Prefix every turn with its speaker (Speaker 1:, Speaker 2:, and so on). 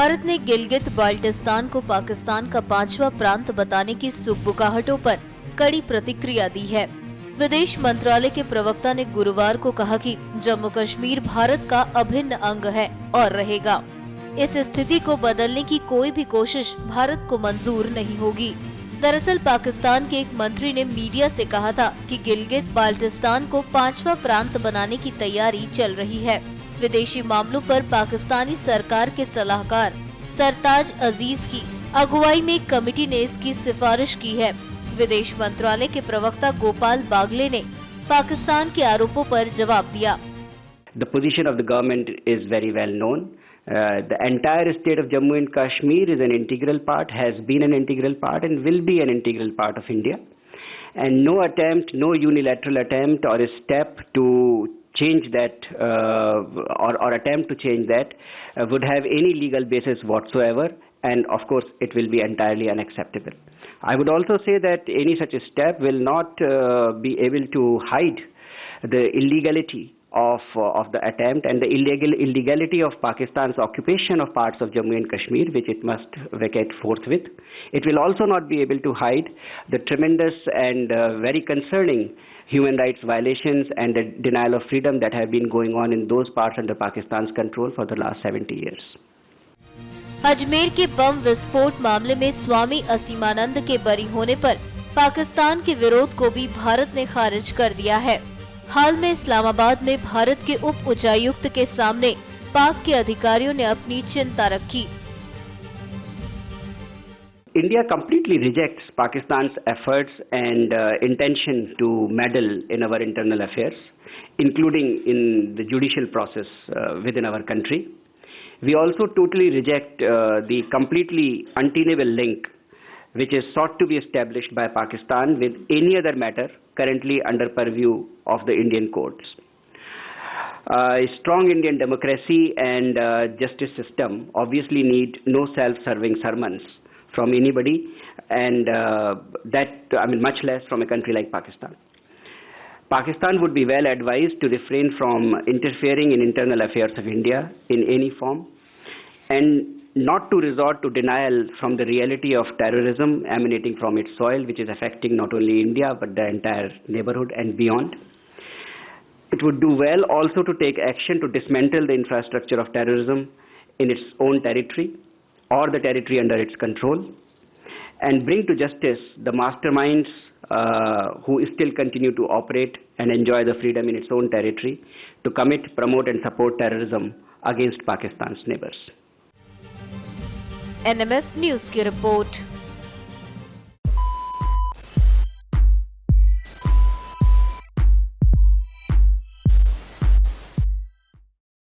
Speaker 1: भारत ने गिलगित बाल्टिस्तान को पाकिस्तान का 5वां प्रांत बताने की सुगबुगाहटों पर कड़ी प्रतिक्रिया दी है। विदेश मंत्रालय के प्रवक्ता ने गुरुवार को कहा कि जम्मू कश्मीर भारत का अभिन्न अंग है और रहेगा। इस स्थिति को बदलने की कोई भी कोशिश भारत को मंजूर नहीं होगी। दरअसल पाकिस्तान के एक मंत्री ने मीडिया से कहा था कि गिलगित बाल्टिस्तान को 5वां प्रांत बनाने की तैयारी चल रही है। विदेशी मामलों पर पाकिस्तानी सरकार के सलाहकार सरताज अजीज की अगुवाई में एक कमेटी ने इसकी सिफारिश की है। विदेश मंत्रालय के प्रवक्ता गोपाल बागले ने पाकिस्तान के आरोपों पर जवाब दिया।
Speaker 2: The position of the government is very well known. The entire state of Jammu and Kashmir is an integral part, has been an integral part and will be an integral part of India. And no attempt, no unilateral attempt or a step to change that or attempt to change that would have any legal basis whatsoever, and of course it will be entirely unacceptable. I would also say that any such a step will not be able to hide the illegality of the attempt and the illegality of Pakistan's occupation of parts of Jammu and Kashmir, which it must vacate forthwith. It will also not be able to hide the tremendous and very concerning human rights violations and the denial of freedom that have been going on in those parts under Pakistan's control for the last 70 years.
Speaker 1: Ajmer के बम विस्फोट मामले में स्वामी असीमानंद के बरी होने पर पाकिस्तान के विरोध को भी भारत ने खारिज कर दिया है। हाल में इस्लामाबाद में भारत के उप उच्चायुक्त के सामने पाक के अधिकारियों ने अपनी चिंता रखी।
Speaker 2: India completely rejects Pakistan's efforts and intention to meddle in our internal affairs, including in the judicial process within our country. We also totally reject the completely untenable link which is sought to be established by Pakistan with any other matter currently under purview of the Indian courts. A strong Indian democracy and justice system obviously need no self-serving sermons from anybody, and much less from a country like Pakistan. Pakistan would be well advised to refrain from interfering in internal affairs of India in any form, and not to resort to denial from the reality of terrorism emanating from its soil, which is affecting not only India but the entire neighborhood and beyond. It would do well also to take action to dismantle the infrastructure of terrorism in its own territory or the territory under its control, and bring to justice the masterminds who still continue to operate and enjoy the freedom in its own territory to commit, promote and support terrorism against Pakistan's neighbors.
Speaker 1: NMF News की report.